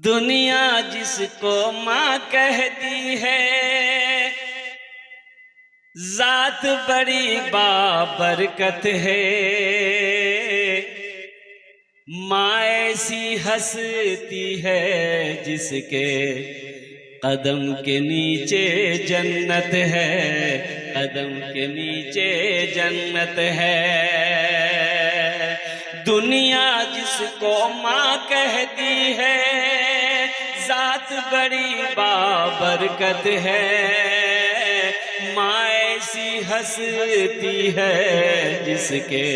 दुनिया जिसको माँ कहती है, जात बड़ी बाबरकत है। माँ ऐसी हंसती है जिसके कदम के नीचे जन्नत है, कदम के नीचे जन्नत है। दुनिया जिसको माँ कहती है, जात बड़ी बाबरकत है। माँ ऐसी हंसती है जिसके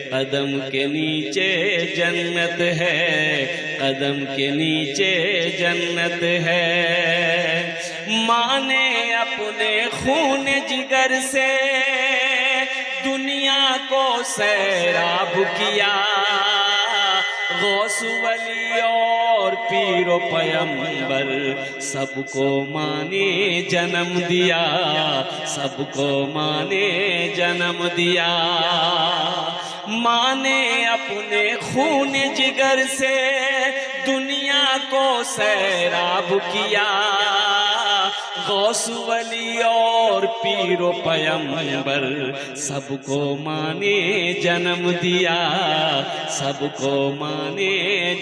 कदम के नीचे जन्नत है, कदम के नीचे जन्नत है। माँ ने अपने खून जिगर से दुनिया को सैराब किया, गौस वली और पीरो पैगंबर सबको माँ ने जन्म दिया, सबको माँ ने जन्म दिया। माँ ने अपने खून जिगर से दुनिया को सैराब किया, गौस वली और पीरो पैगंबर सबको माँ ने जन्म दिया, सबको माँ ने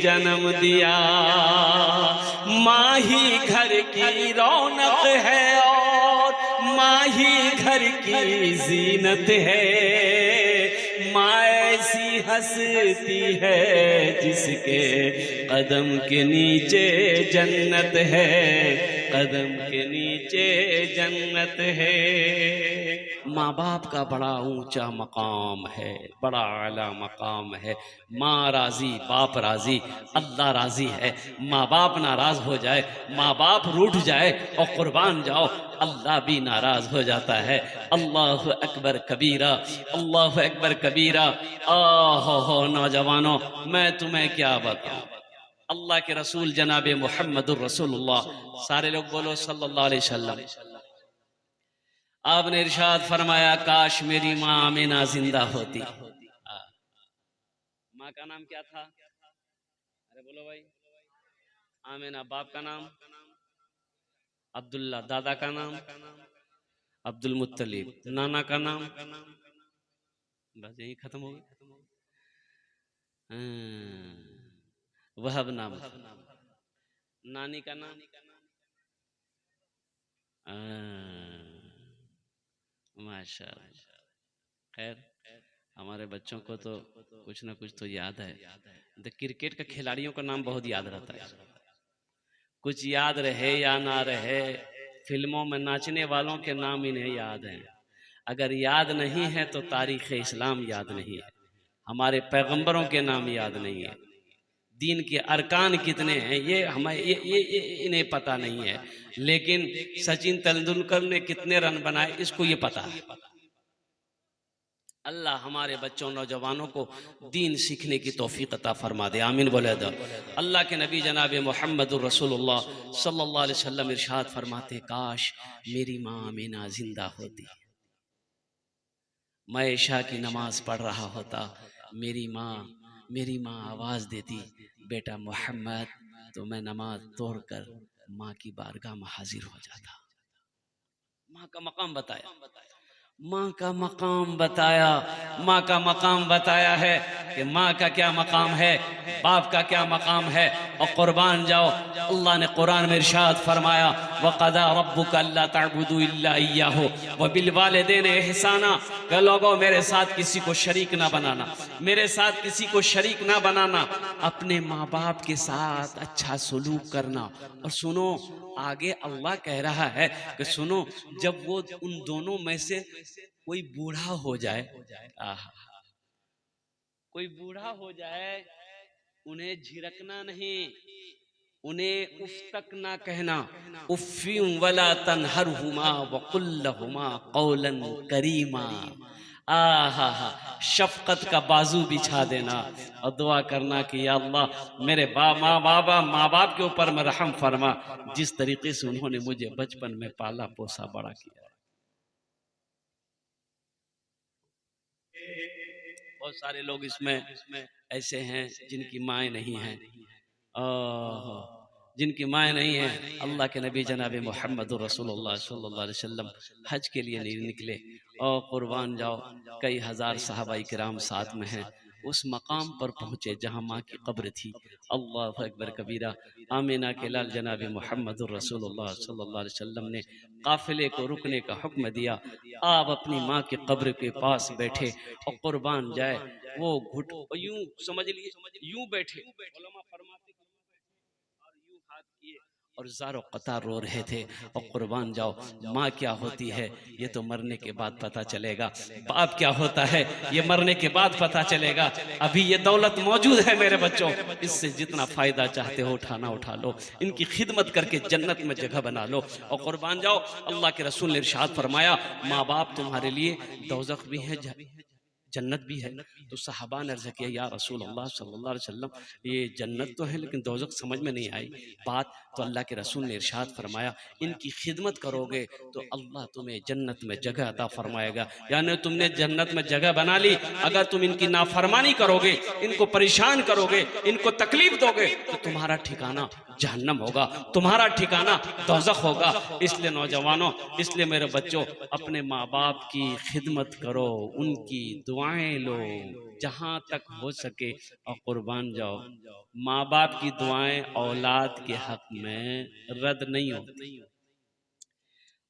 जन्म दिया। माँ ही घर की रौनक है और माँ ही घर की जीनत है। माँ ऐसी हंसती है जिसके कदम के नीचे जन्नत है, कदम के नीचे जन्नत है। माँ बाप का बड़ा ऊंचा मकाम है, बड़ा आला मकाम है। माँ राजी बाप राजी, अल्लाह राजी है। माँ बाप नाराज हो जाए, माँ बाप रूठ जाए और कुर्बान जाओ, अल्लाह भी नाराज हो जाता है। अल्लाह अकबर कबीरा, अल्लाह अकबर कबीरा। हो नौजवानों, मैं तुम्हें क्या बताऊं। अल्लाह के रसूल जनाबे मुहम्मदुर रसूलुल्लाह, सारे लोग बोलो सल्लल्लाहु अलैहि वसल्लम। आपने इरशाद फरमाया, काश मेरी माँ आमिना जिंदा होती। माँ का नाम क्या था? अरे बोलो भाई। आमिना। बाप का नाम अब्दुल्ला, दादा का नाम अब्दुल मुत्तलिब, नाना का नाम, बस यही खत्म हो गया। वहब नाम, नानी का नाम माशाअल्लाह। खैर, हमारे बच्चों को तो कुछ ना कुछ तो याद है। तो क्रिकेट के खिलाड़ियों का नाम बहुत याद रहता है, कुछ याद रहे या ना रहे, फिल्मों में नाचने वालों के नाम इन्हें याद हैं। अगर याद नहीं है तो तारीख़ इस्लाम याद नहीं है, हमारे पैगंबरों के नाम याद नहीं है, दीन के अरकान कितने हैं ये हमें ये इन्हें पता नहीं है। लेकिन सचिन तेंदुलकर ने कितने रन बनाए इसको ये पता है। अल्लाह हमारे बच्चों नौजवानों को दीन सीखने की तौफीक अता फरमा दे, आमीन बोले दो। अल्लाह के नबी जनाब मुहम्मदुर रसूलुल्लाह सल्लल्लाहु अलैहि वसल्लम इरशाद फरमाते, काश मेरी माँ आमीना जिंदा होती, मैं इशा की नमाज पढ़ रहा होता, मेरी माँ आवाज़ देती, बेटा मोहम्मद, तो मैं नमाज तोड़कर माँ की बारगाह में हाजिर हो जाता। माँ का मकाम बताया, माँ का मकाम बताया, माँ का मकाम बताया है कि माँ का क्या मकाम है, बाप का क्या मकाम है। और कुर्बान जाओ, अल्लाह ने कुरान में इरशाद फरमाया, वक़ज़ा रब्बुका अल्ला तअबुदू इल्ला इय्याहु व बिल वालिदैन इहसाना, कि लोगों मेरे साथ किसी को शरीक ना बनाना, मेरे साथ किसी को शरीक ना बनाना, अपने माँ बाप के साथ अच्छा सलूक करना। और सुनो, आगे अल्लाह कह रहा है कि सुनो, जब वो उन दोनों में से कोई बूढ़ा हो जाए, आहा, कोई बूढ़ा हो जाए, उन्हें झिड़कना नहीं, उन्हें उफ तक ना कहना, उफ़्फ़िन वला तनहरहुमा वक़ुल लहुमा क़ौलन करीमा। आहा हा, शफकत का बाजू बिछा देना और दुआ करना कि या अल्लाह मेरे माँ बाप के ऊपर में रहम फरमा, जिस तरीके से उन्होंने मुझे बचपन में पाला पोसा बड़ा किया। बहुत सारे लोग इसमें ऐसे हैं जिनकी माएँ नहीं हैं। जिनकी माँ नहीं है, अल्लाह के नबी जनाब मोहम्मद रसूलुल्लाह सल्लल्लाहु अलैहि वसल्लम हज के लिए नहीं निकले और कुर्बान जाओ कई हज़ार सहाबा किराम साथ में हैं, उस मकाम पर पहुँचे जहाँ माँ की कब्र थी। अल्लाह अकबर कबीरा। आमिना के लाल जनाब मोहम्मद रसूलुल्लाह सल्लल्लाहु अलैहि वसल्लम ने काफिले को रुकने का हुक्म दिया। आप अपनी माँ की कब्र के पास बैठे और कुर्बान जाए, वो घुट यूं समझ लिए, यूं बैठे, उलमा फरमाते और यूं हाथ किए और ज़ारो कतार रो रहे थे। और कुर्बान जाओ, माँ क्या होती है ये तो मरने के बाद पता चलेगा, बाप क्या होता है ये मरने के बाद पता चलेगा। अभी ये दौलत मौजूद है मेरे बच्चों, इससे जितना फ़ायदा चाहते हो उठाना उठा लो, इनकी खिदमत करके जन्नत में जगह बना लो और कुर्बान जाओ। अल्लाह के रसूल ने इरशाद फरमाया, माँ बाप तुम्हारे लिए दोज़ख भी है, जन्नत भी है। तो सहाबा ने अर्ज़ किया, या रसूल अल्लाह सल्लल्लाहु अलैहि वसल्लम, ये जन्नत तो है लेकिन दोज़ख समझ में नहीं आई बात। तो अल्लाह के रसूल ने इरशाद फरमाया, इनकी खिदमत करोगे तो अल्लाह तुम्हें जन्नत में जगह अता फरमाएगा। यानी तुमने जन्नत में जगह बना ली, अगर तुम इनकी नाफरमानी करोगे, इनको परेशान करोगे, इनको तकलीफ दोगे तो तुम्हारा ठिकाना जहन्नम होगा, तुम्हारा ठिकाना दोज़ख होगा। इसलिए नौजवानों, इसलिए मेरे बच्चों, अपने माँ बाप की खिदमत करो, उनकी दुआएं लो जहाँ तक हो सके और कुर्बान जाओ। माँ बाप की दुआएं औलाद के हक में रद्द नहीं होती,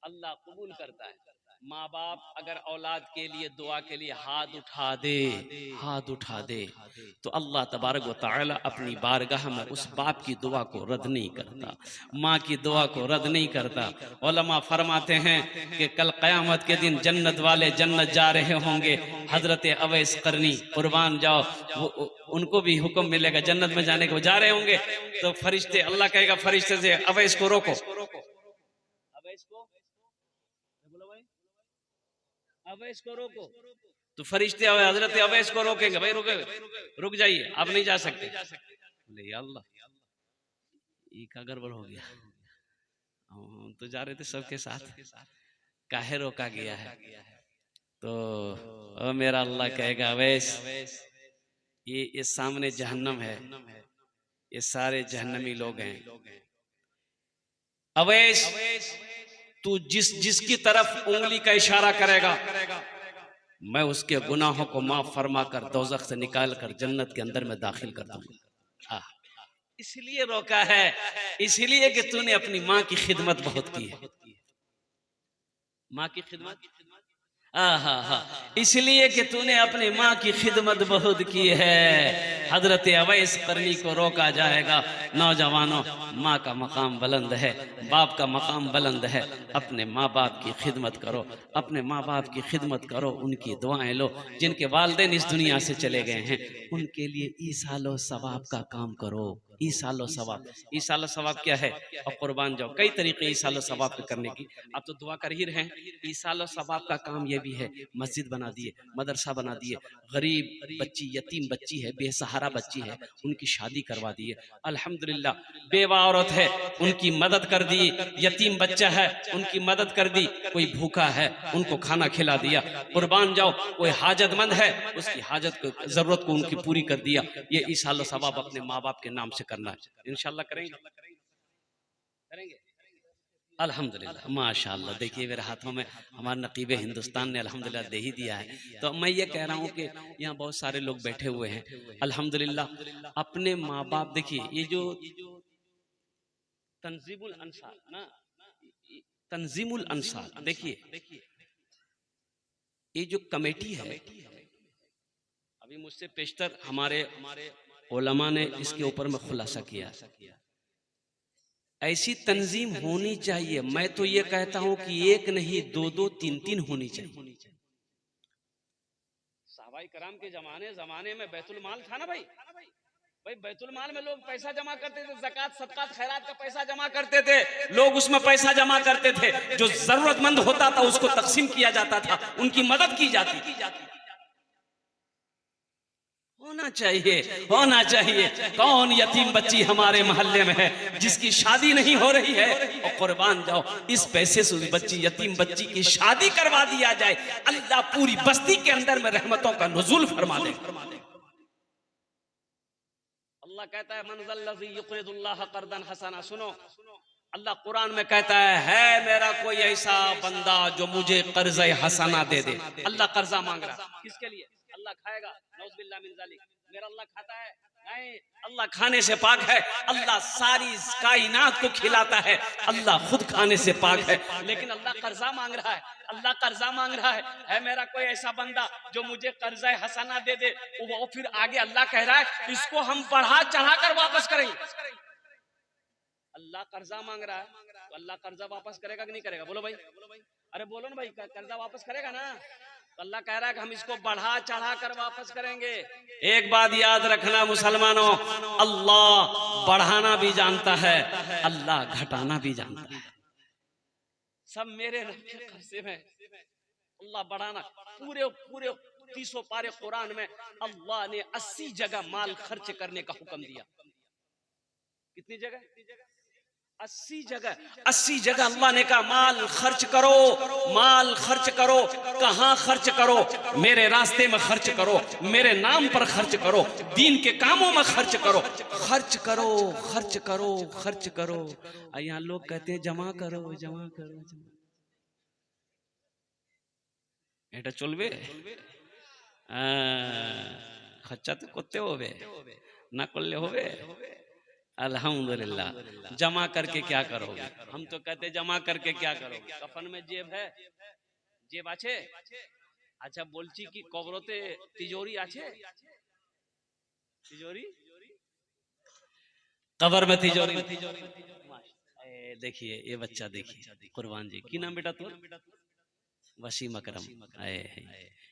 अल्लाह कबूल करता है। माँ बाप अगर औलाद के लिए दुआ के लिए हाथ उठा दे तो अल्लाह तबारक व तआला अपनी बारगाह में उस बाप की दुआ को रद्द नहीं करता, माँ की दुआ को रद्द नहीं करता। उलमा फरमाते हैं कि कल क़यामत के दिन जन्नत वाले जन्नत जा रहे होंगे। हजरत अवैस करनी, कुर्बान जाओ, वो उनको भी हुक्म मिलेगा जन्नत में जाने को, जा रहे होंगे तो फरिश्ते, अल्लाह कहेगा फरिश्ते से, अवैस को रोको, अवैस को, अवैस को रोको। तो फरिश्ते हजरत अवैस को रोकेंगे, भाई रुक जाइए, आप नहीं जा सकते। बोले या अल्लाह, ये क्या गड़बड़ हो गया, हम तो जा रहे थे सबके साथ, काहे रोका गया है? तो मेरा अल्लाह कहेगा, अवैस, ये सामने जहन्नम है, ये सारे जहन्नमी लोग हैं। अवैस, तू जिसकी तरफ उंगली का इशारा करेगा, मैं उसके गुनाहों को माफ फरमा कर दोज़ख से निकाल कर जन्नत के अंदर में दाखिल कर दूंगा। इसलिए रोका है, इसलिए कि तूने अपनी माँ की खिदमत बहुत की है। माँ की खिदमत, इसलिए कि तूने अपनी माँ की खिदमत बहुत की है। हजरत अवैस करनी को रोका जाएगा। नौजवानों, माँ का मकाम बुलंद है, बाप का मकाम बुलंद है। अपने माँ बाप की खिदमत करो, अपने माँ बाप की खिदमत करो, उनकी दुआएं लो। जिनके वालिदैन इस दुनिया से चले गए हैं उनके लिए ईसालो सवाब का काम करो। ईसालो सवाब, ईसालो सवाब क्या है? और कुर्बान जाओ, कई तरीके ईसालो सवाब के करने की, आप तो दुआ कर ही रहे हैं। ईसालो सवाब का काम ये भी है, मस्जिद बना दिए, मदरसा बना दिए, गरीब बच्ची, यतीम बच्ची है, बेसहारा बच्ची है, उनकी शादी करवा दिए। अल्हम्दुलिल्लाह, बेवा औरत है, उनकी मदद कर दी। यतीम बच्चा है, उनकी मदद कर दी। कोई भूखा है, उनको खाना खिला दिया। कुर्बान जाओ, कोई हाजतमंद है, उसकी हाजत को, जरूरत को उनकी पूरी कर दिया। ये ईसालो सवाब अपने माँ बाप के नाम से करना है। इंशाअल्लाह करेंगे, करेंगे अल्हम्दुलिल्लाह, माशाअल्लाह। देखिए मेरे हाथों में हमारे नकीबे हिंदुस्तान ने अल्हम्दुलिल्लाह दे ही दिया है। तो मैं ये कह रहा हूँ कि यहाँ बहुत सारे लोग बैठे हुए हैं, अल्हम्दुलिल्लाह अपने माँ बाप, देखिए ये जो तंजीमुल अंसार ना, तंजीमुल अंसार, देखिए ये जो कमेटी है, अभी मुझसे पेशतर हमारे उलमा ने इसके ऊपर में खुलासा किया। ऐसी तंजीम होनी चाहिए। मैं तो ये कहता हूं कि एक नहीं, दो दो तीन तीन होनी चाहिए। सहाबाए कराम के जमाने में बैतुल माल था ना भाई बैतुल माल में लोग पैसा जमा करते थे, ज़कात सदकात खैरात का पैसा जमा करते थे, लोग उसमें पैसा जमा करते थे। जो जरूरतमंद होता था उसको तकसीम किया जाता था, उनकी मदद की जाती थी। होना चाहिए। कौन यतीम बच्ची हमारे मोहल्ले में है जिसकी शादी नहीं हो रही है? और कुर्बान जाओ, इस पैसे से उस बच्ची, यतीम बच्ची की शादी करवा दिया जाए, अल्लाह पूरी बस्ती के अंदर में रहमतों का नुज़ूल फरमा दे। अल्लाह अल्लाह कहता है मनज़ल्लज़ी युक़रिदुल्लाह क़र्ज़न हसना। सुनो, अल्लाह कुरान में कहता है मेरा कोई ऐसा बंदा जो मुझे कर्ज हसना दे दे। अल्लाह कर्जा मांग रहा है किसके लिए? अल्लाह खाएगा? नौज़ुबिल्लाह मिन ज़ालिक। मेरा अल्लाह खाता है? नहीं, अल्लाह खाने से पाक है। अल्लाह सारी कायनात को खिलाता है, अल्लाह खुद खाने से पाक है। लेकिन अल्लाह कर्जा मांग रहा है, अल्लाह कर्जा मांग रहा है मेरा कोई ऐसा बंदा जो मुझे कर्जा हसना दे दे। वो फिर आगे अल्लाह कह रहा है इसको हम बढ़ा चढ़ा कर वापस करेंगे। अल्लाह कर्जा मांग रहा है तो अल्लाह कर्जा वापस करेगा कि नहीं करेगा? बोलो भाई, अरे बोलो ना भाई, कर्जा वापस करेगा ना? तो अल्लाह कह रहा है कि हम इसको बढ़ा चढ़ा कर वापस करेंगे। एक बात याद रखना मुसलमानों, अल्लाह बढ़ाना भी जानता है, अल्लाह घटाना भी जानता है। सब मेरे रब के कर्जे में अल्लाह बढ़ाना। पूरे पूरे 30 पारे कुरान में अल्लाह ने 80 जगह माल खर्च करने का हुक्म दिया। कितनी जगह? 80 जगह। 80 जगह अल्लाह ने कहा माल खर्च करो, माल खर्च करो। कहां खर्च करो? मेरे रास्ते में खर्च करो, मेरे नाम पर खर्च करो, दीन के कामों में खर्च करो, खर्च करो, खर्च करो, खर्च करो। यहाँ लोग कहते हैं जमा करो, जमा करो। এটা চলবে? খরচা তো করতে হবে, না করলে হবে? अल्हम्दुलिल्लाह। जमा करके क्या करोगे? हम तो कहते जमा करके क्या करोगे? कफन में जेब है, जेब आछे? अच्छा बोलची कि कब्रते तिजोरी आछे? तिजोरी कब्र में तिजोरी। देखिए ये बच्चा, देखिए कुर्बान जी की नाम बेटा तो वसीम अकरम।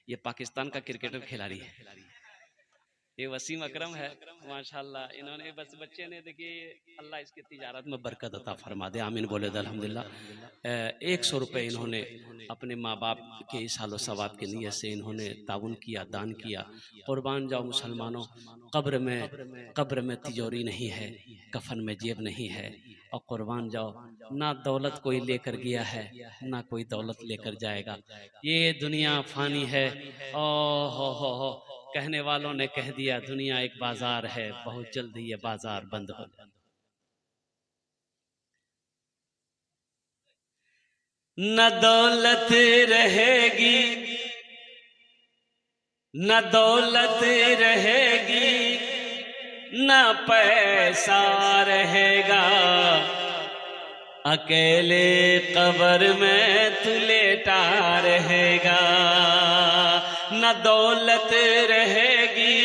ये पाकिस्तान का क्रिकेटर खिलाड़ी है, ये वसीम अकरम है माशाल्लाह। इन्होंने बस बच्चे ने देखिए अल्लाह इसके तिजारत में बरकत अता फरमा दे, आमीन बोले अल्हम्दुलिल्लाह। 100 रुपये इन्होंने अपने माँ बाप के इसालो सवाब के नियत से इन्होंने ताउन किया, दान किया। कुर्बान जाओ मुसलमानों, कब्र में तिजोरी नहीं है, कफन में जेब नहीं है। और कुर्बान जाओ, ना दौलत कोई लेकर गया है, ना कोई दौलत लेकर जाएगा। ये दुनिया फानी है। ओ हो कहने वालों ने कह दिया दुनिया एक बाजार है, बहुत जल्दी ये बाजार बंद हो जाए। न दौलत रहेगी, न दौलत रहेगी, न पैसा रहेगा, अकेले कब्र में तू लेटा रहेगा। न दौलत रहेगी,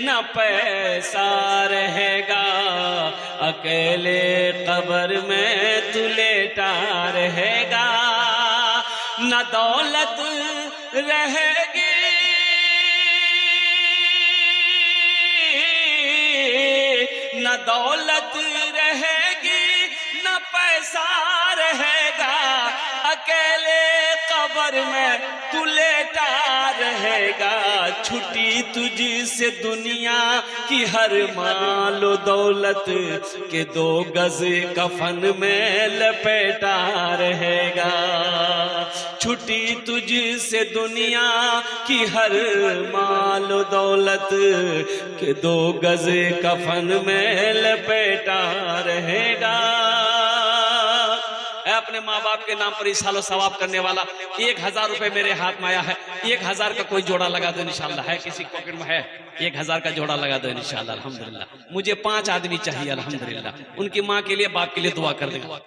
न पैसा रहेगा, अकेले कब्र में तू लेटा रहेगा। न दौलत रहेगी, न दौलत रहेगी, न पैसा रहेगा, अकेले कब्र में तू लेटा रहेगा। छुट्टी तुझसे दुनिया की हर मालो दौलत के 2 गज कफन में लपेटा रहेगा। छुट्टी तुझसे दुनिया की हर मालो दौलत के 2 गज कफन में लपेटा रहेगा। अपने माँ बाप के नाम पर इसालो सवाब करने वाला 1000 रुपए मेरे हाथ में आया है। 1000 का कोई जोड़ा लगा दो इंशाल्लाह। है किसी पॉकेट में? है 1000 का जोड़ा लगा दो इंशाल्लाह। अल्हम्दुलिल्लाह। मुझे 5 आदमी चाहिए अल्हम्दुलिल्लाह। उनकी माँ के लिए, बाप के लिए दुआ कर देगा।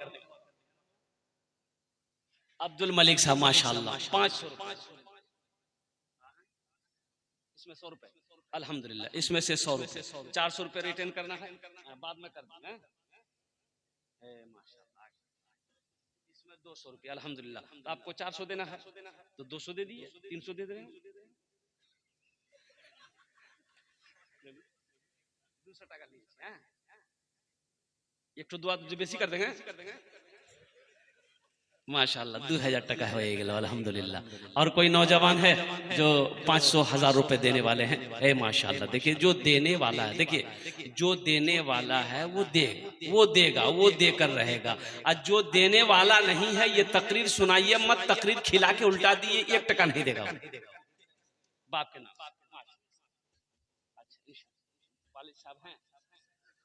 अब्दुल मलिक साहब माशाल्लाह 500 रुपए, इसमें 100 रुपए अल्हम्दुलिल्लाह। इसमें से 100 रुपए, 400 रुपए रिटर्न करना है, बाद में कर देना। माशाल्लाह, इसमें 200 रुपये अल्हम्दुलिल्लाह। तो आपको 400 देना है तो 200 दे दिए, 300 दे रहे हैं। 200 টাকা लीजिए। हैं एक तो दुआ बेसी कर देंगे माशाल्लाह। 2000 टका हो गया अल्हम्दुलिल्लाह। और कोई नौजवान है जो 500-1000 रुपए देने वाले हैं? ए माशाल्लाह। देखिए जो देने वाला है, देखिए जो देने वाला है वो देगा, वो देगा, वो देकर रहेगा। और जो देने वाला नहीं है ये तकरीर सुनाइए मत, तकरीर खिला के उल्टा दिए, 1 टका नहीं देगा बाप के नाम। वालिद साहब हैं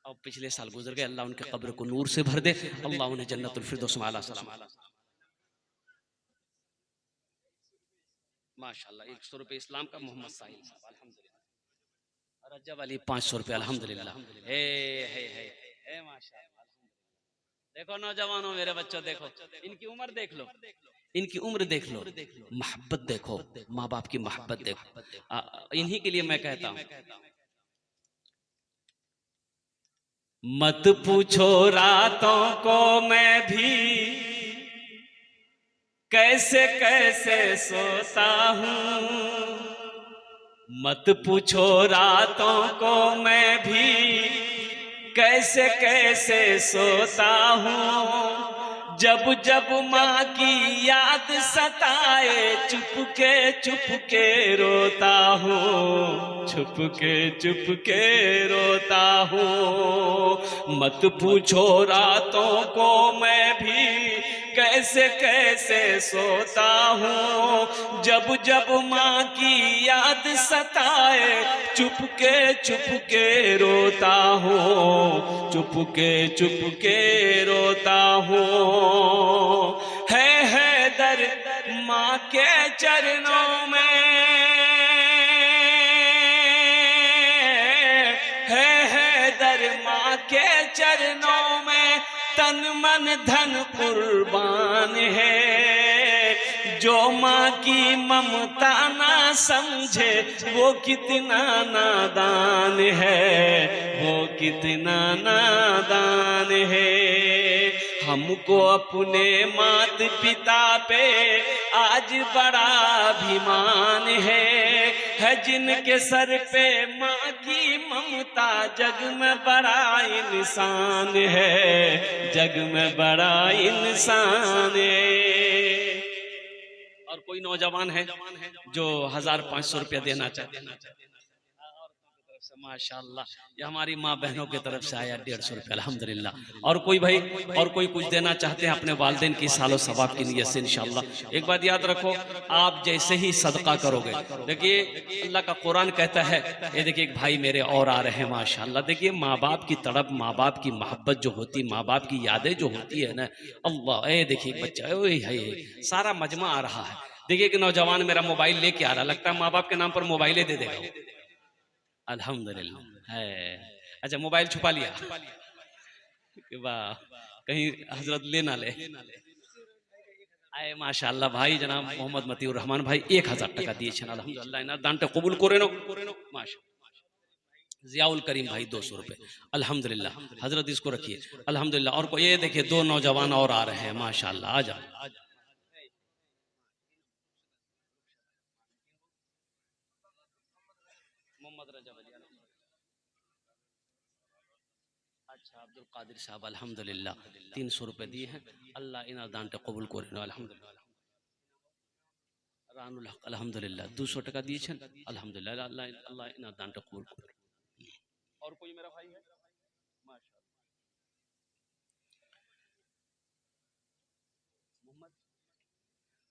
और पिछले साल गुजर गए, अल्लाह उनके कब्र को नूर से भर दे, अल्लाह उन्हें जन्नतुल फिरदौस में आला सलाम। माशाल्लाह 100 रुपये इस्लाम का मोहम्मद साहिल साहब अल्हम्दुलिल्लाह। रजब अली 500 रुपये अल्हम्दुलिल्लाह। हे माशाल्लाह। देखो नौजवानों मेरे बच्चों, देखो इनकी उम्र देख लो, इनकी उम्र देख लो, मोहब्बत देखो, माँ बाप की मोहब्बत देखो। इन्हीं के लिए मैं कहता हूँ, मत पूछो रातों को मैं भी कैसे कैसे सोता हूँ, मत पूछो रातों को मैं भी कैसे कैसे सोता हूँ, जब जब माँ की याद सताए चुपके रोता हूँ, चुपके रोता हूँ। मत पूछो रातों को मैं भी कैसे कैसे सोता हूँ, जब जब माँ की याद सताए चुपके रोता हूँ, चुपके रोता हूँ। है दर्द माँ के चरणों में, है दर्द माँ के चरणों में, तन मन धन कुर्बान है। जो माँ की ममता ना समझे वो कितना नादान है, वो कितना नादान है। हमको अपने मात पिता पे आज बड़ा अभिमान है जिनके सर पे माँ की ममता जग में बड़ा इंसान है, जग में बड़ा इंसान है। और कोई नौजवान है जो 1500 रुपया देना चाहते हैं, माशाल्लाह, ये हमारी माँ बहनों की तरफ से आया 150 रुपया अल्हम्दुलिल्लाह। और कोई भाई और कोई कुछ देना चाहते हैं अपने वालिदैन की सालो सवाब की नियत से इंशाअल्लाह। एक बात याद रखो, आप जैसे ही सदका करोगे, देखिए अल्लाह का कुरान कहता है, ये देखिए एक भाई मेरे और आ रहे हैं माशाल्लाह। देखिए माँ बाप की तड़प, माँ बाप की मोहब्बत जो होती, माँ बाप की यादें जो होती है ना, अल्लाह, ये देखिए एक बच्चा है, सारा मजमा आ रहा है। देखिए कि नौजवान मेरा मोबाइल लेके आ रहा, लगता है माँ बाप के नाम पर मोबाइलें दे देगा अल्हम्दुलिल्लाह है। अच्छा मोबाइल छुपा लिया वाह, कहीं हजरत ले ना ले आए। माशाल्लाह भाई जनाब मोहम्मद मतीउर रहमान भाई 1000 টাকা দিয়েছেন अल्हम्दुलिल्लाह, इनार दानটা কবুল করে নাও माशाल्लाह। जियाउल करीम भाई 200 रुपए अल्हम्दुलिल्लाह, हजरत इसको रखिए अल्हम्दुलिल्लाह। और ये देखिए 2 नौजवान और आ रहे हैं माशाल्लाह, आ जाओ। अच्छा अब्दुल कादिर साहब अल्हम्दुलिल्लाह 300 रुपए दिए हैं, अल्लाह इनार दानটা কবুল করে নাও अल्हम्दुलिल्लाह। রানুল হক अल्हम्दुलिल्लाह 200 টাকা দিয়েছেন अल्हम्दुलिल्लाह, अल्लाह अल्लाह इनार दानটা কবুল করে। और कोई मेरा भाई है माशाल्लाह,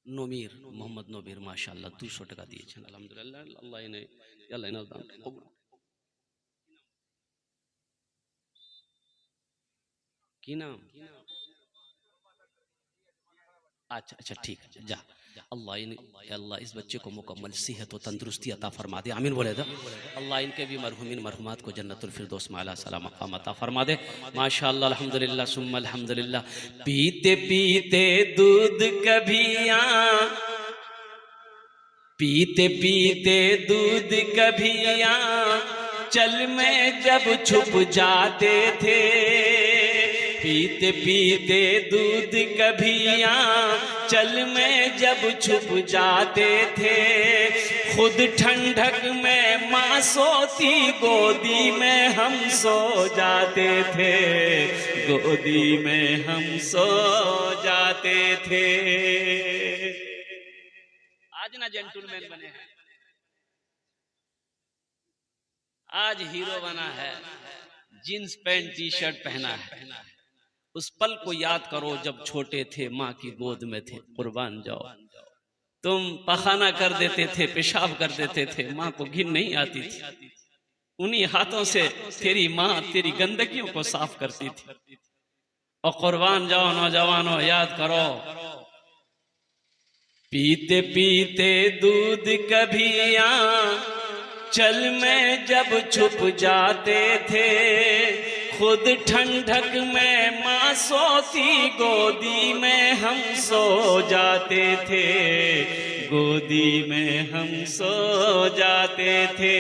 नमीर मोहम्मद नबीर माशाल्लाह 200 টাকা দিয়েছেন अल्हम्दुलिल्लाह, अल्लाह इन्हें अल्लाह इनार दानটা কবুল। की नाम? अच्छा अच्छा ठीक है, जा अल्लाह इस बच्चे को मुकम्मल सेहत और तंदुरुस्ती अता फरमा दे, आमीन बोले था। अल्लाह इनके भी मरहुमीन मरहुमात को जन्नतुल फिरदौस में आला सलाम मकाम अता फरमा दे माशाअल्लाह। अल्हम्दुलिल्लाह सुम्मा अल्हम्दुलिल्लाह। पीते पीते दूध कभियां, पीते पीते दूध कभियां चल में जब छुप जाते थे, पीते पीते दूध कभियां चल में जब छुप जाते थे, खुद ठंडक में माँ सोती गोदी में हम सो जाते थे, गोदी में हम सो जाते थे। आज ना जेंटलमैन बने हैं, आज हीरो बना है, जींस पैंट टी शर्ट पहना है। उस पल को याद करो जब छोटे थे माँ की गोद में थे, कुर्बान जाओ। तुम पखाना कर देते थे, पेशाब कर देते थे, माँ को घिन नहीं आती थी, उन्हीं हाथों से तेरी माँ तेरी गंदगियों को साफ करती थी। और कुर्बान जाओ नौजवानों, याद करो, पीते पीते दूध कभी चल में जब छुप जाते थे, खुद ठंडक में माँ सोती, गोदी में हम सो जाते थे, गोदी में हम सो जाते थे।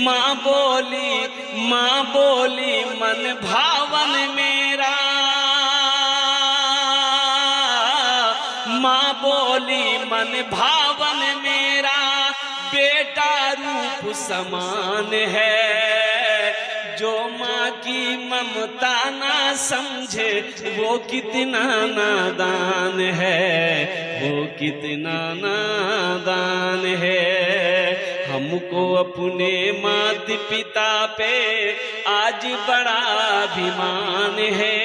माँ बोली मन भावन मेरा, माँ बोली मन भावन मेरा, बेटा रूप समान है, जो माँ की ममता ना समझे वो कितना नादान है, वो कितना नादान है। हमको अपने माता पिता पे आज बड़ा अभिमान है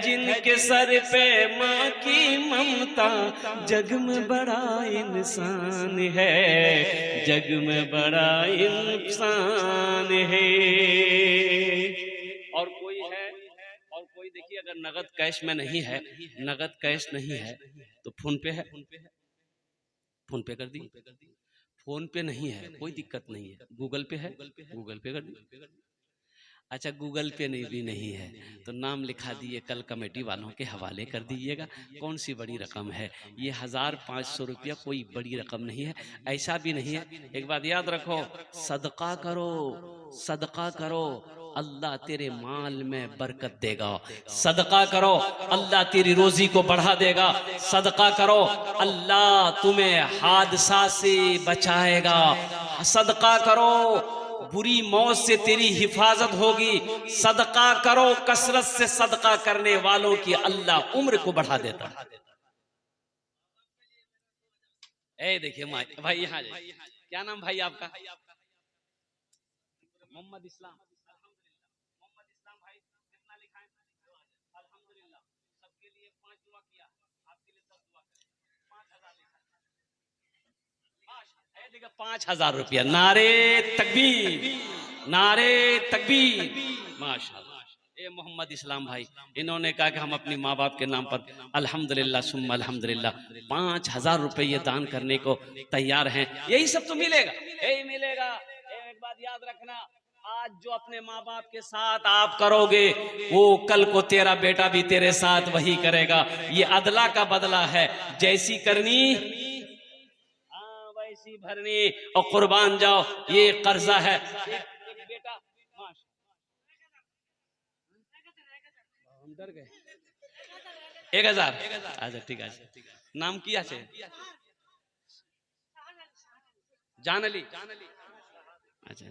जिनके सर पे माँ की ममता, जग में बड़ा इंसान है, जग में बड़ा इंसान है। और कोई है, और कोई देखिए, अगर नगद कैश में नहीं है, नगद कैश नहीं है तो फोन पे है, फोन पे कर दी। फोन पे नहीं है कोई दिक्कत नहीं है, गूगल पे है, गूगल पे कर दी। अच्छा गूगल पे नहीं है तो नाम लिखा दिए, कल कमेटी वालों के हवाले कर दीजिएगा। कौन सी बड़ी रकम है ये, 1500 रुपया कोई बड़ी रकम नहीं है, ऐसा भी नहीं है। एक बात याद रखो, सदका करो, सदका करो, अल्लाह तेरे माल में बरकत देगा। सदका करो, अल्लाह तेरी रोजी को बढ़ा देगा। सदका करो, अल्लाह तुम्हें हादसा से बचाएगा। सदका करो, बुरी मौत से तेरी हिफाजत होगी। सदका करो, कसरत से सदका करने वालों की अल्लाह उम्र को बढ़ा देता है। ए देखिए भाई, यहाँ क्या नाम भाई आपका? मोहम्मद इस्लाम। मोहम्मद इस्लाम भाई, कितना लिखा है? अल्हम्दुलिल्लाह। सबके लिए 5 दुआ किया, आपके लिए 10 दुआ करें। 5000 लिखा है। देखा 5000 रुपया। नारे तकबीर, नारे तकबीर, माशाअल्लाह। ये मोहम्मद इस्लाम भाई, इन्होंने कहा कि हम अपनी माँ बाप के नाम पर अल्हम्दुलिल्लाह सुम्मा अल्हम्दुलिल्लाह 5000 रुपये ये दान करने को तैयार हैं। यही सब तो मिलेगा, यही मिलेगा। एक बात याद रखना, आज जो अपने माँ बाप के साथ आप करोगे, वो कल को तेरा बेटा भी तेरे साथ वही करेगा। ये अदला का बदला है, जैसी करनी वैसी भरनी। और कुर्बान जाओ, ये कर्जा है। एक बेटा, डर गए। 1000, अच्छा ठीक है। नाम किया छे? जान अली, अच्छा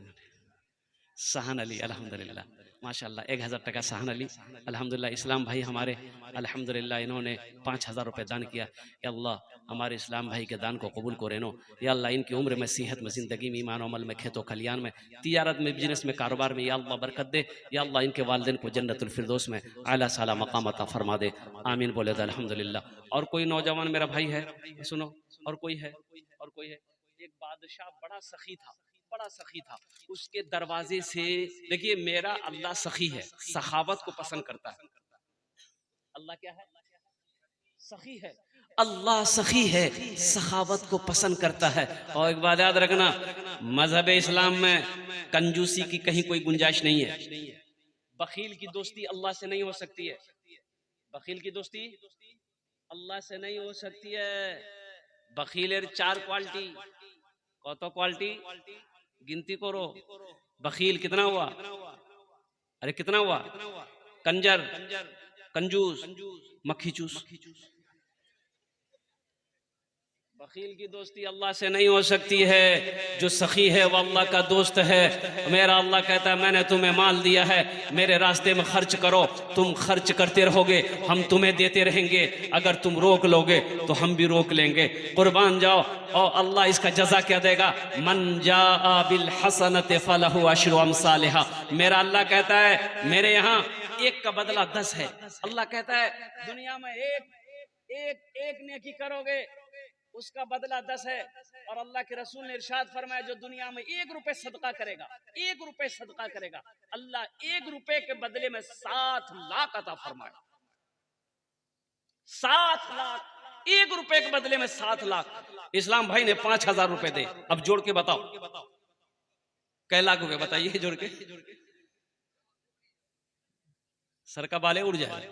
सहन अली, अल्हम्दुलिल्लाह माशाल्लाह। 1000 टका सहन अली, अल्हम्दुलिल्लाह। इस्लाम भाई हमारे अल्हम्दुलिल्लाह इन्होंने 5000 रुपये दान किया। या अल्लाह हमारे इस्लाम भाई के दान को कबूल को रेनो। या अल्लाह इनकी उम्र में, सेहत में, ज़िंदगी में, ईमान अमल में, खेतों खलियान में, तिजारत में, बिजनेस में, कारोबार में या अल्लाह बरकत दे। या अल्लाह इनके वालिदैन को जन्नतुल फिरदौस में आला साला मकाम अता फरमा दे। आमीन बोले तो अल्हम्दुलिल्लाह। और कोई नौजवान मेरा भाई है, सुनो, और कोई है, और कोई है। एक बादशाह बड़ा सखी था, बड़ा सखी था। उसके दरवाजे से, देखिए मेरा अल्लाह सखी है, सखावत को पसंद करता है। अल्लाह क्या है? सखी है। अल्लाह सखी है, सखावत को पसंद करता है। और एक बात याद रखना, मजहब इस्लाम में कंजूसी की कहीं कोई गुंजाइश नहीं है। बखील की दोस्ती अल्लाह से नहीं हो सकती है। बखील की दोस्ती अल्लाह से नहीं हो सकती है। बखीलेर 4 क्वालिटी, कत क्वालिटी गिनती करो। बखील कितना हुआ? अरे कितना हुआ? कंजर, कंजूस, मक्खी चूस। बखील की दोस्ती अल्लाह से नहीं हो सकती है। जो सखी है वो अल्लाह का दोस्त है। मेरा अल्लाह कहता है मैंने तुम्हें माल दिया है, मेरे रास्ते में खर्च करो। तुम खर्च करते रहोगे, हम तुम्हें देते रहेंगे। अगर तुम रोक लोगे तो हम भी रोक लेंगे। कुर्बान जाओ। और अल्लाह इसका जजा क्या देगा? मन जाअ बिल हसनति फलहु अशरु अमसालिहा। मेरा अल्लाह कहता है मेरे यहाँ 1 का बदला 10 है। अल्लाह कहता है दुनिया में एक नेकी करोगे उसका बदला 10 है। और अल्लाह के रसूल ने इरशाद फरमाया जो दुनिया में 1 रुपए सदका करेगा, 1 रुपए सदका करेगा, अल्लाह 1 रुपए के बदले में 7 लाख अता फरमाए। 7 लाख, 1 रुपए के बदले में 7 लाख। इस्लाम भाई ने 5,000 रुपए दे, अब जोड़ के बताओ कै लाख रुपए, बताइए जोड़ के। सर का बाले उड़ जाए।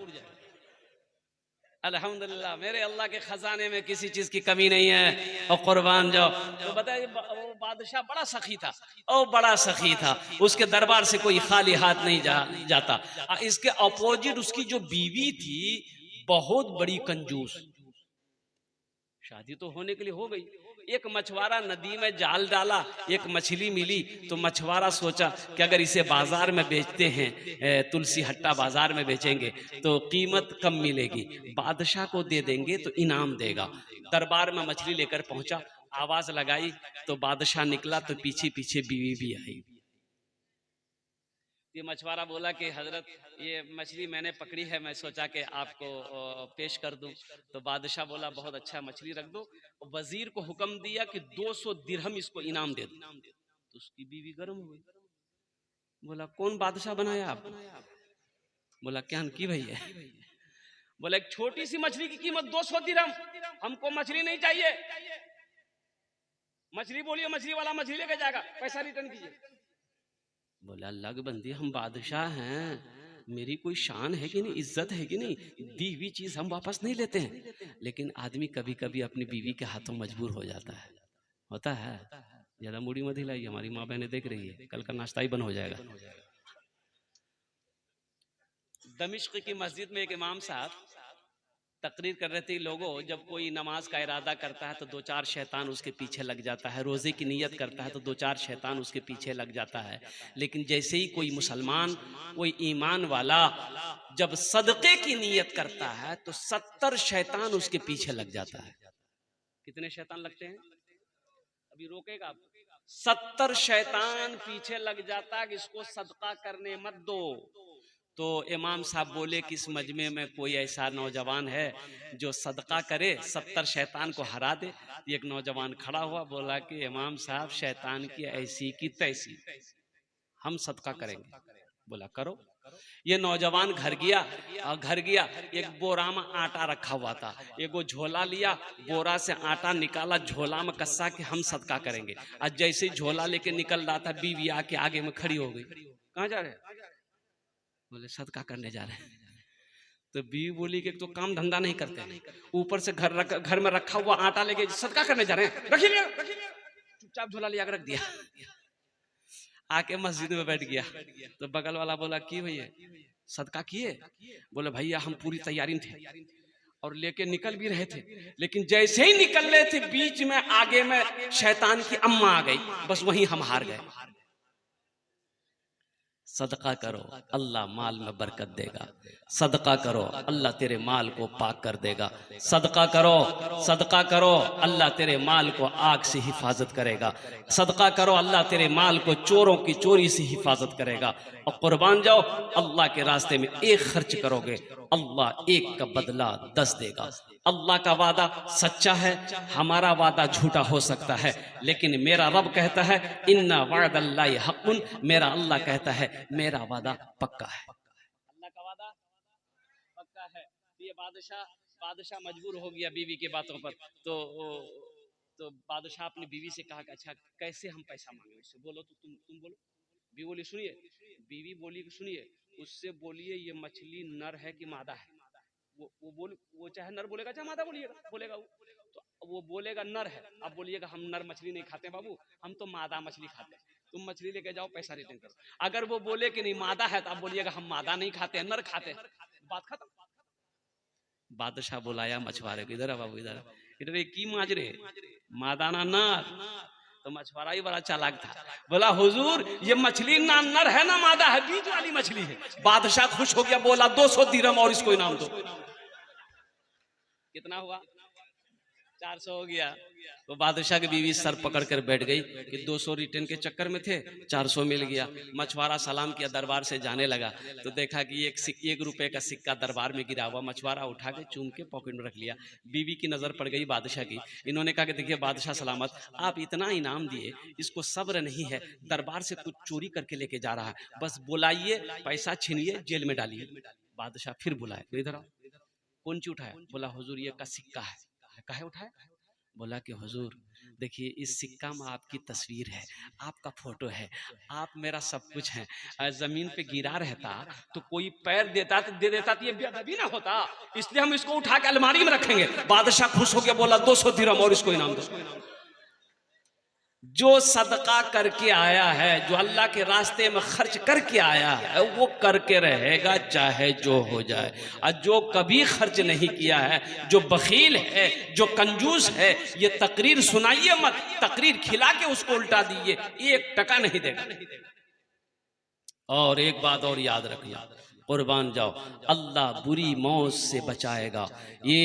अल्हम्दुलिल्लाह, मेरे अल्लाह के खजाने में किसी चीज की कमी नहीं है। और कुर्बान जाओ। तो बताइए, वो बादशाह बड़ा सखी था, और बड़ा सखी था, उसके दरबार से कोई खाली हाथ नहीं जाता। इसके अपोजिट उसकी जो बीवी थी बहुत बड़ी कंजूस। शादी तो होने के लिए हो गई। एक मछुआरा नदी में जाल डाला, एक मछली मिली, तो मछुआरा सोचा कि अगर इसे बाजार में बेचते हैं, तुलसी हट्टा बाजार में बेचेंगे तो कीमत कम मिलेगी, बादशाह को दे देंगे तो इनाम देगा। दरबार में मछली लेकर पहुंचा, आवाज लगाई तो बादशाह निकला, तो पीछे पीछे बीवी भी आई। ये मछुआरा बोला कि हजरत ये मछली मैंने पकड़ी है, मैं सोचा कि आपको पेश कर दूं। तो बादशाह बोला बहुत अच्छा, मछली रख दो। वजीर को हुक्म दिया कि 200 दिरहम इसको इनाम दे दो। तो उसकी बीवी गर्म हो गई, बोला कौन बादशाह बनाया आपको? बोला क्या की भैया? बोला एक छोटी सी मछली की कीमत 200 दिरहम, हमको मछली नहीं चाहिए। मछली बोलिए, मछली वाला मछली लेके जाएगा, पैसा रिटर्न कीजिए। बोला अल्लाह की बंदी, हम बादशाह हैं, मेरी कोई शान है कि नहीं, इज्जत है कि नहीं, दी हुई चीज हम वापस नहीं लेते हैं। लेकिन आदमी कभी कभी अपनी बीवी के हाथों मजबूर हो जाता है, होता है। ज्यादा मुड़ी मत हिलाई, हमारी माँ बहनें देख रही है, कल का नाश्ता ही बंद हो जाएगा। दमिश्क की मस्जिद में एक इमाम साहब तकरीर कर रहे थे। लोगों, जब कोई नमाज का इरादा करता है तो 2-4 शैतान उसके पीछे लग जाता है, रोजे की नीयत करता है तो 2-4 शैतान उसके पीछे लग जाता है। लेकिन जैसे ही कोई मुसलमान, कोई ईमान वाला जब सदके की नीयत करता है तो 70 शैतान उसके पीछे लग जाता है। कितने शैतान लगते हैं? अभी रोकेगा। 70 शैतान पीछे लग जाता है कि इसको सदका करने मत दो। तो इमाम साहब बोले कि इस मजमे में कोई ऐसा नौजवान है जो सदका करे, 70 शैतान को हरा दे। एक नौजवान खड़ा हुआ, बोला कि इमाम साहब शैतान की ऐसी की तैसी, हम सदका करेंगे। बोला करो। ये नौजवान घर गया, और घर गया एक बोरा में आटा रखा हुआ था, एगो झोला लिया, बोरा से आटा निकाला, झोला में कसा कि हम सदका करेंगे। आज जैसे झोला लेके निकल रहा था, बीवी आके आगे में खड़ी हो गई। कहाँ जा रहे? बोले सदका करने जा रहे हैं। तो बीवी बोली कि तो काम धंधा नहीं करते, ऊपर से घर में रखा हुआ आटा लेके सदका करने जा रहे हैं, रखिए। चुपचाप झोला लिया रख दिया, आके मस्जिद में बैठ गया। तो बगल वाला बोला कि भैया सदका किए? बोले भैया हम पूरी तैयारी में थे और लेके निकल भी रहे थे, लेकिन जैसे ही निकल रहे थे बीच में आगे में शैतान की अम्मा आ गई, बस वहीं हम हार गए। सदका करो, अल्लाह माल में बरकत देगा। सदका करो, अल्लाह तेरे माल को पाक कर देगा। सदका करो, सदका करो, अल्लाह तेरे माल को आग से हिफाजत करेगा। सदका करो, अल्लाह तेरे माल को चोरों की चोरी से हिफाजत करेगा। और कुर्बान जाओ, अल्लाह के रास्ते में एक खर्च करोगे, अल्लाह एक का बदला 10 देगा। अल्लाह का वादा सच्चा है, हमारा वादा झूठा हो सकता है, लेकिन मेरा रब कहता है इन्ना वअदल्लाहि हक़्क़ुन, मेरा अल्लाह कहता है मेरा वादा पक्का है। अल्लाह का वादा पक्का है। ये बादशाह मजबूर हो गया बीवी के बातों पर। तो बादशाह अपनी बीवी से कहा कि अच्छा कैसे हम पैसा मांगे उससे, बोलो तो तुम बोलो। बीवी बोली सुनिए, बीवी बोली कि सुनिए, उससे बोलिए ये मछली नर है कि मादा है। वो चाहे नर बोलेगा चाहे मादा बोलेगा तो वो बोलेगा नर है। अब बोलिएगा हम नर मछली नहीं खाते बाबू, हम तो मादा मछली खाते हैं, तुम मछली लेके जाओ, पैसा रिटर्न करो। अगर वो बोले कि नहीं मादा है तो आप बोलिएगा हम मादा नहीं खाते हैं, नर खाते हैं, बात खत्म। बादशाह बुलाया मछुआरे को, इधर बाबू इधर इधर की माजरे, मादा ना नर। तो मछुआरा ही बड़ा चालाक था, बोला हुजूर ये मछली ना नर है ना मादा है, बीच वाली मछली है। बादशाह खुश हो गया, बोला 200 दिरहम और इसको इनाम दो। कितना हुआ? 400 हो गया। तो बादशाह की बीवी सर पकड़ कर बैठ गई कि 200 रिटर्न के चक्कर में थे, 400 मिल गया। मछुआरा सलाम किया, दरबार से जाने लगा तो देखा कि एक रुपए का सिक्का दरबार में गिरा हुआ। मछुआरा उठा के चूम के पॉकेट में रख लिया। बीवी की नजर पड़ गई बादशाह की। इन्होंने कहा कि देखिए बादशाह सलामत, आप इतना इनाम दिए, इसको सब्र नहीं है, दरबार से कुछ चोरी करके लेके जा रहा है, बस बुलाइए, पैसा छीनिए, जेल में डालिए। बादशाह फिर बुलाए, तो इधर आओ। कौन ची उठाया? बोला हुजूर ये का सिक्का है। काहे उठाया? बोला कि हुजूर देखिए इस सिक्का में आपकी तस्वीर है, आपका फोटो है, आप मेरा सब कुछ है। जमीन पे गिरा रहता तो कोई पैर देता तो दे देता तो ये बेअदबी ना होता, इसलिए हम इसको उठा के अलमारी में रखेंगे। बादशाह खुश हो गया, बोला 200 दिरहम और इसको इनाम दो। जो सदका करके आया है, जो अल्लाह के रास्ते में खर्च करके आया है, वो करके रहेगा चाहे जो हो जाए। और जो कभी खर्च नहीं किया है, जो बखील है, जो कंजूस है, ये तकरीर सुनाइए मत, तकरीर खिला के उसको उल्टा दीजिए, 1 टका नहीं देगा। और एक बात और याद रखना, कुर्बान जाओ, अल्लाह बुरी मौत से बचाएगा। ये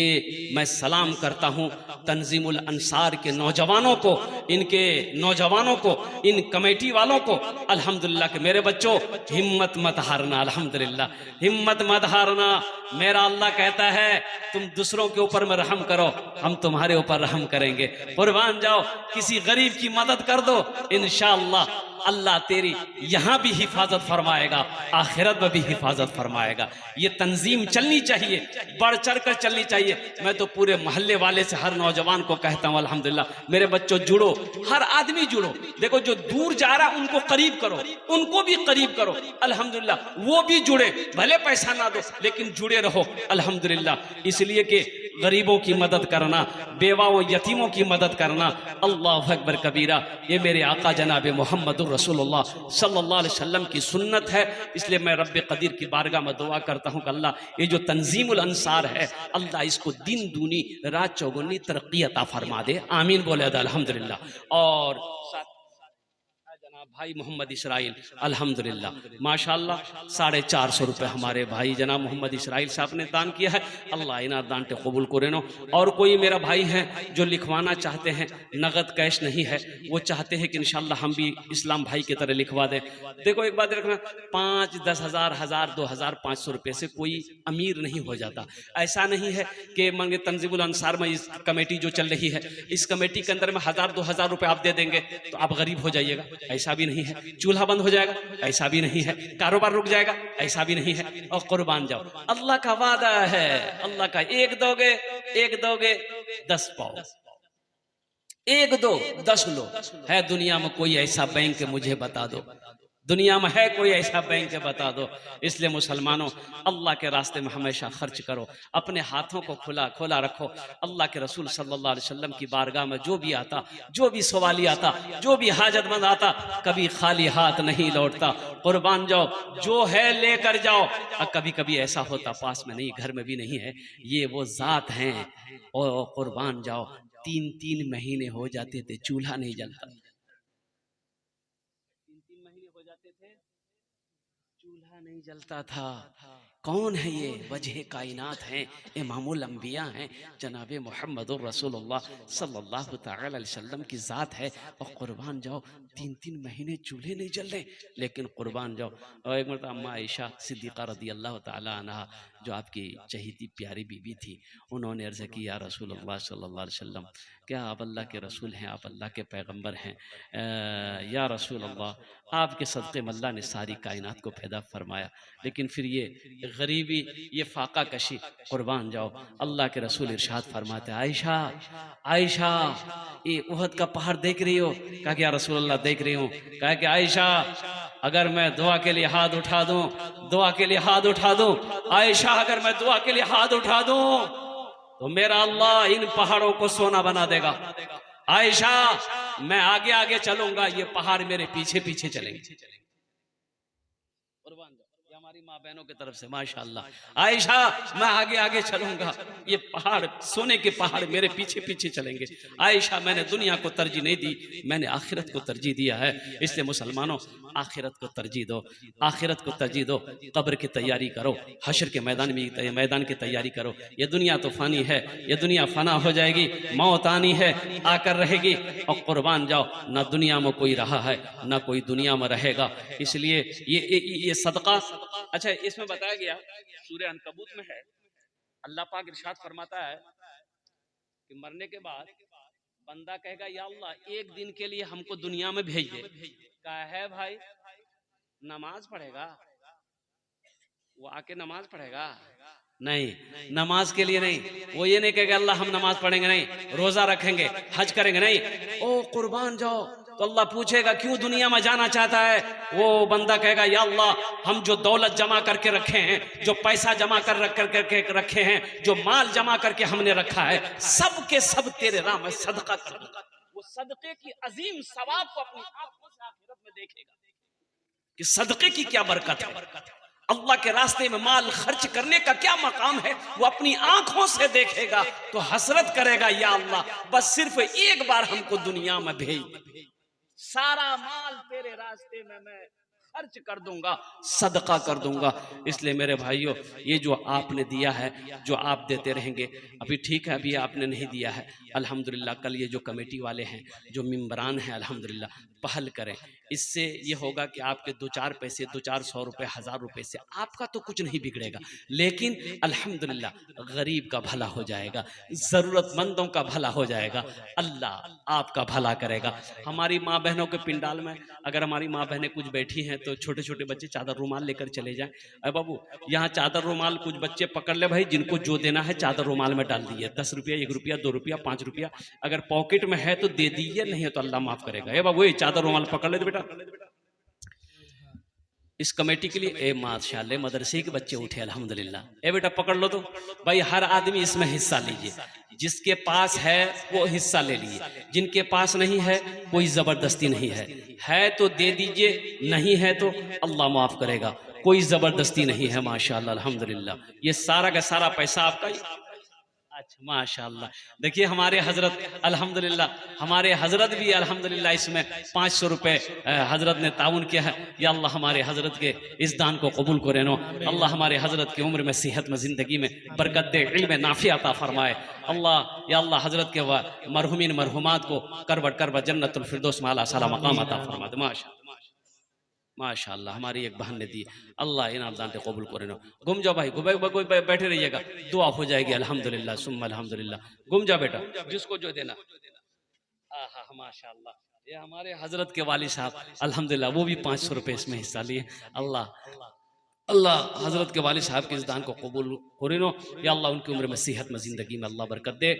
मैं सलाम करता हूँ तंजीमुल अंसार के नौजवानों को, इनके नौजवानों को, इन कमेटी वालों को। अल्हम्दुलिल्लाह के मेरे बच्चों, हिम्मत मत हारना, अल्हम्दुलिल्लाह हिम्मत मत हारना। मेरा अल्लाह कहता है तुम दूसरों के ऊपर में रहम करो, हम तुम्हारे ऊपर रहम करेंगे। कुर्बान जाओ, किसी गरीब की मदद कर दो, इंशाअल्लाह अल्लाह तेरी यहाँ भी हिफाजत फरमाएगा, आखिरत में भी हिफाजत फरमाएगा। ये तंजीम चलनी चाहिए, बढ़ चढ़ कर चलनी चाहिए। मैं तो पूरे मोहल्ले वाले से हर नौजवान को कहता हूँ अल्हम्दुलिल्लाह मेरे बच्चों जुड़ो, हर आदमी जुड़ो। देखो जो दूर जा रहा उनको करीब करो, उनको भी करीब करो, अल्हम्दुलिल्लाह वो भी जुड़े, भले पैसा ना दो लेकिन जुड़े रहो अल्हम्दुलिल्लाह। इसलिए कि गरीबों की मदद करना, बेवाओं यतीमों की मदद करना, अल्लाह अकबर कबीरा, ये मेरे आका जनाब मोहम्मद रसूलुल्लाह सल्लल्लाहु अलैहि वसल्लम की सुन्नत है। इसलिए मैं रब्बे कदीर की बारगाह में दुआ करता हूँ कि अल्लाह ये जो तंजीमुल अंसार है, अल्लाह इसको दिन दूनी रात चौगुनी तरक्की अता फरमा दे, आमीन बोले अल्हम्दुलिल्लाह। और भाई मोहम्मद इसराइल अल्हम्दुलिल्लाह माशाअल्लाह 450 रुपये हमारे भाई जनाब मोहम्मद इसराइल साहब ने दान किया है, अल्लाह इना दान ते कबूल करे नो। और कोई मेरा भाई है जो लिखवाना चाहते हैं, नगद कैश नहीं है, वो चाहते हैं कि इंशाअल्लाह हम भी इस्लाम भाई की तरह लिखवा दें। देखो एक बात रखना, 5, 10 हज़ार, 1000, 2000, 500 रुपये से कोई अमीर नहीं हो जाता। ऐसा नहीं है कि मांगे तंजीमुल अंसार में इस कमेटी जो चल रही है, इस कमेटी के अंदर में 1000, 2000 रुपये आप दे देंगे तो आप गरीब हो जाइएगा, ऐसा भी नहीं है। चूल्हा बंद हो जाएगा, ऐसा भी नहीं है। कारोबार रुक जाएगा, ऐसा भी नहीं है। और कुर्बान जाओ, अल्लाह का वादा है, अल्लाह का 1 दोगे 10 पाओ, 1 दो 10 लो। है दुनिया में कोई ऐसा बैंक मुझे बता दो, दुनिया में है कोई ऐसा बैंक बता दो। इसलिए मुसलमानों अल्लाह के रास्ते में हमेशा खर्च करो, अपने हाथों को खुला खोला रखो। अल्लाह के रसूल सल्लल्लाहु अलैहि वसल्लम की बारगाह में जो भी आता, जो भी सवाली आता, जो भी हाजतमंद आता, कभी खाली हाथ नहीं लौटता। कुर्बान जाओ, जो है लेकर जाओ। और कभी कभी ऐसा होता पास में नहीं, घर में भी नहीं है, ये वो जात हैं। और कुर्बान जाओ, 3-3 महीने हो जाते थे चूल्हा नहीं जलता, 3-3 महीने हो जाते थे चूल्हा नहीं जलता था। कौन है ये? वजह कायनात हैं, इमामुल अंबिया हैं, जनाबे मोहम्मदुर रसूलुल्लाह सल्लल्लाहु तआला अलैहि वसल्लम की ज़ात है। और कुर्बान जाओ, 3-3 महीने चूल्हे नहीं जल रहे, लेकिन कुर्बान जाओ। और एक मरतबा अम्मा आयशा सिद्दीक़ा रदी अल्लाह तआला अन्हा, जो आपकी चहीती प्यारी बीबी थी, उन्होंने अर्ज़ की या रसूलुल्लाह सल्लल्लाहु अलैहि वसल्लम, क्या आप अल्लाह के रसूल हैं, आप अल्लाह के पैगंबर हैं, या रसूलुल्लाह आपके सदक़े में अल्लाह ने सारी कायनात को पैदा फरमाया, लेकिन फिर ये गरीबी, ये फाका कशी। कुर्बान जाओ, अल्लाह के रसूल इरशाद फरमाते आयशा, आयशा ये उहद का पहाड़ देख रही हो? कहा कि या रसूलुल्लाह देख रही हूँ। कहा कि आयशा अगर मैं दुआ के लिए हाथ उठा दूं, दुआ के लिए हाथ उठा दूं, आयशा अगर मैं दुआ के लिए हाथ उठा दूं तो मेरा अल्लाह इन पहाड़ों को सोना बना देगा। आयशा मैं आगे आगे चलूंगा, ये पहाड़ मेरे पीछे पीछे चलेंगे। ये हमारी माँ बहनों की तरफ से माशाअल्लाह। आयशा मैं आगे आगे चलूंगा, ये पहाड़ सोने के पहाड़ मेरे पीछे पीछे चलेंगे। आयशा मैंने दुनिया को तरजीह नहीं दी, मैंने आखिरत को तरजीह दिया है। इसलिए मुसलमानों आखिरत को तरजीह दो, आखिरत को तरजीह दो। कब्र की तैयारी करो, हश्र के मैदान की तैयारी करो। ये दुनिया तो फानी है, ये दुनिया फना हो जाएगी, मौत आनी है, आकर रहेगी। और कुर्बान जाओ, ना दुनिया में कोई रहा है ना कोई दुनिया में रहेगा। इसलिए ये सदका। अच्छा, इसमें बताया गया सूरह अनकबूत में है, अल्लाह पाक इरशाद फरमाता है कि मरने के बाद बंदा कहेगा या अल्लाह एक दिन के लिए हमको दुनिया में भेज दे। कहा है भाई नमाज पढ़ेगा, वो आके नमाज पढ़ेगा? नहीं, नमाज के लिए नहीं। वो ये नहीं कहेगा अल्लाह हम नमाज पढ़ेंगे, नहीं, रोजा रखेंगे, हज करेंगे, नहीं। ओ कुर्बान जाओ, तो अल्लाह पूछेगा क्यों दुनिया में जाना चाहता है? वो बंदा कहेगा या अल्लाह हम जो दौलत जमा करके रखे हैं, जो पैसा जमा करके रखे हैं, जो माल जमा करके हमने रखा है, सब के सब तेरे राह में सदका कर दूंगा। वो सदके की अजीम सवाब को अपनी आंखों से आखिरत में देखेगा कि सदके की क्या बरकत है, अल्लाह के रास्ते में माल खर्च करने का क्या मकाम है, वो अपनी आंखों से देखेगा। तो हसरत करेगा या अल्लाह बस सिर्फ एक बार हमको दुनिया में भेज, सारा माल तेरे रास्ते में मैं खर्च कर दूंगा, सदका कर दूंगा। इसलिए मेरे भाइयों, ये जो आपने दिया है, जो आप देते रहेंगे, अभी ठीक है अभी आपने नहीं दिया है, अल्हम्दुलिल्लाह कल ये जो कमेटी वाले हैं, जो मेंबरान हैं, अल्हम्दुलिल्लाह पहल करें। इससे ये होगा कि आपके दो चार पैसे, 200-400 रुपये, 1000 रुपये से आपका तो कुछ नहीं बिगड़ेगा, लेकिन अल्हम्दुलिल्लाह गरीब का भला हो जाएगा, ज़रूरतमंदों का भला हो जाएगा, अल्लाह आपका भला करेगा। हमारी माँ बहनों के पिंडाल में अगर हमारी माँ बहनें कुछ बैठी हैं तो छोटे छोटे बच्चे चादर रुमाल लेकर चले जाएं। अरे बाबू यहाँ चादर रुमाल कुछ बच्चे पकड़ ले भाई, जिनको जो देना है चादर रुमाल में डाल दिए, 10 रुपया, 1 रुपया, 2 रुपया, 5 रुपया, अगर पॉकेट में है तो दे दीजिए, नहीं है तो अल्लाह माफ करेगा। ए बाबू ये चादर रुमाल पकड़ ले बेटा। इस कमेटी के लिए ए माशाअल्लाह मदरसे के बच्चे उठे अल्हम्दुलिल्लाह, ए बेटा पकड़ लो तो भाई, हर आदमी इसमें हिस्सा लीजिए, जिसके पास है वो हिस्सा ले लीजिए, जिनके पास नहीं है कोई जबरदस्ती नहीं है तो दे दीजिए, नहीं है तो अल्लाह माफ करेगा, कोई जबरदस्ती नहीं है माशाअल्लाह अल्हम्दुलिल्लाह। ये सारा का सारा पैसा आपका ही। अच्छा माशाअल्लाह, देखिए हमारे हजरत अल्हम्दुलिल्लाह, हमारे हजरत भी अल्हम्दुलिल्लाह इसमें 500 रुपये हजरत ने ताउन किया है। या अल्लाह हमारे हजरत के इस दान को कबूल करे नो, अल्लाह हमारे हजरत की उम्र में, सेहत में, ज़िंदगी में बरकत दे, इल्म नाफी अता फरमाए अल्लाह। या अल्लाह हजरत के मरहुमीन मरहुमात को करबट जन्नतुल फिरदौस में आला साला मकाम अता फरमा दे। माशाअल्लाह हमारी एक बहन ने दी, अल्लाह इनाम दान के कबूल करे नो। घूम जाओ भाई, बैठे रहिएगा, दुआ हो जाएगी अल्हम्दुलिल्लाह सुम्मा अल्हम्दुलिल्लाह। घूम जाओ बेटा, जिसको जो देना। आहा माशाअल्लाह, ये हमारे हजरत के वाली साहब अल्हम्दुलिल्लाह, वो भी 500 रुपये इसमें हिस्सा लिए। अल्लाह हजरत के वाली साहब के इस दान को कबूल करे नो। या अल्लाह उनकी उम्र में, सेहत में, ज़िंदगी में अल्लाह बरकत दे।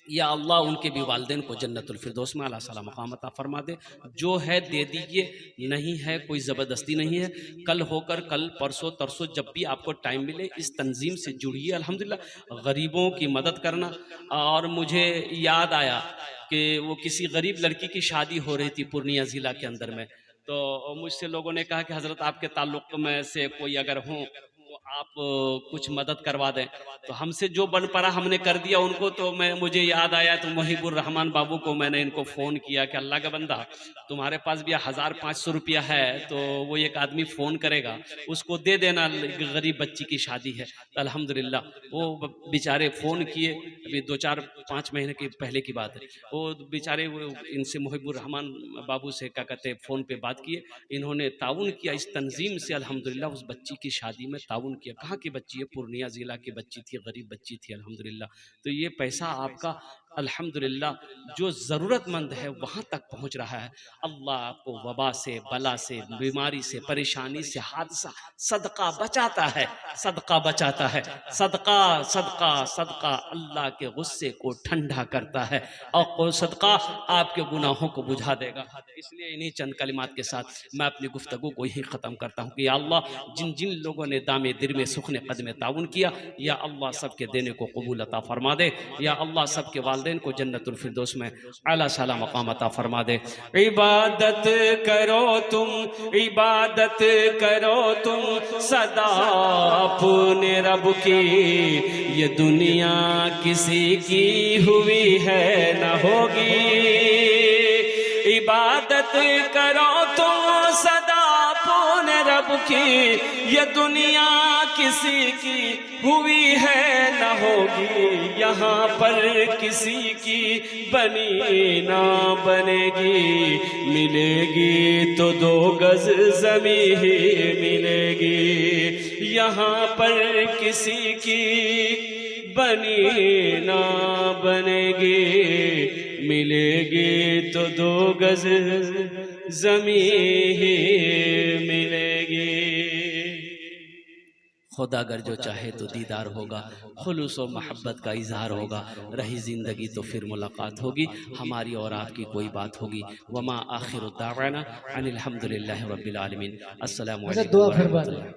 या अल्लाह उनके भी वालिदैन को जन्नतुल फिरदौस में आला साला मकाम अता फरमा दे। जो है दे दीजिए, नहीं है कोई ज़बरदस्ती नहीं है। कल होकर कल परसों तरसों जब भी आपको टाइम मिले इस तंजीम से जुड़िए अल्हम्दुलिल्लाह, गरीबों की मदद करना। और मुझे याद आया कि वो किसी गरीब लड़की की शादी हो रही थी पूर्णिया ज़िला के अंदर में, तो मुझसे लोगों ने कहा कि हज़रत आपके ताल्लुक़ में से कोई अगर हों तो आप कुछ मदद करवा दें। तो हमसे जो बन पड़ा हमने कर दिया उनको। तो मुझे याद आया तो मुहिबुर रहमान बाबू को मैंने इनको फ़ोन किया कि अल्लाह का बंदा तुम्हारे पास भी 1500 रुपया है, तो वो एक आदमी फ़ोन करेगा, उसको दे देना, गरीब बच्ची की शादी है। तो अल्हम्दुलिल्लाह वो बेचारे फ़ोन किए, अभी 2-4-5 महीने की पहले की बात है। वो बेचारे इनसे मुहिबुर रहमान बाबू से क्या कहते फ़ोन पे बात किए, इन्होंने ताउन किया इस तंजीम से अल्हम्दुलिल्लाह, उस बच्ची की शादी में ताउन किया। कहाँ की बच्ची है? पूर्णिया ज़िला की बच्ची थी, गरीब बच्ची थी अल्हम्दुलिल्लाह। तो ये पैसा आपका अल्हम्दुलिल्लाह जो ज़रूरतमंद है वहाँ तक पहुँच रहा है। अल्लाह आपको वबा से, बला से, बीमारी से, परेशानी से, हादसा, सदका बचाता है, सदका बचाता है। सदका सदका सदका अल्लाह के गुस्से को ठंडा करता है और सदका आपके गुनाहों को बुझा देगा। इसलिए इन्हीं चंद कलिमात के साथ मैं अपनी गुफ्तगू को यहीं ख़त्म करता हूँ कि या अल्लाह जिन जिन लोगों ने दामे दिर में सुखने कदम ताउन किया, या अल्लाह सबके देने को कबूल अता फरमा दे। या अल्लाह सबके वालिदैन को जन्नतुल फिरदौस में आला साला मकाम अता फरमा दे। इबादत करो तुम सदा अपने रब की, ये दुनिया किसी की हुई है न होगी। इबादत करो तुम सदा अपने रब की, ये दुनिया किसी की हुई है न होगी। यहाँ पर किसी की बनी ना बनेगी, मिलेगी तो 2 गज ज़मीं ही मिलेगी। यहाँ पर किसी की बनी ना बनेगी, मिलेगी तो 2 गज ज़मीं ही मिलेगी। खुदा अगर जो चाहे तो दीदार होगा, खुलूस और मोहब्बत का इजहार होगा। रही ज़िंदगी तो फिर मुलाकात होगी, हमारी और आपकी कोई बात होगी। वमा आखिरु दावाना अनिल हम्दुलिल्लाहि रब्बिल आलमीन। अस्सलामु अलैकुम व रहमतुल्लाह।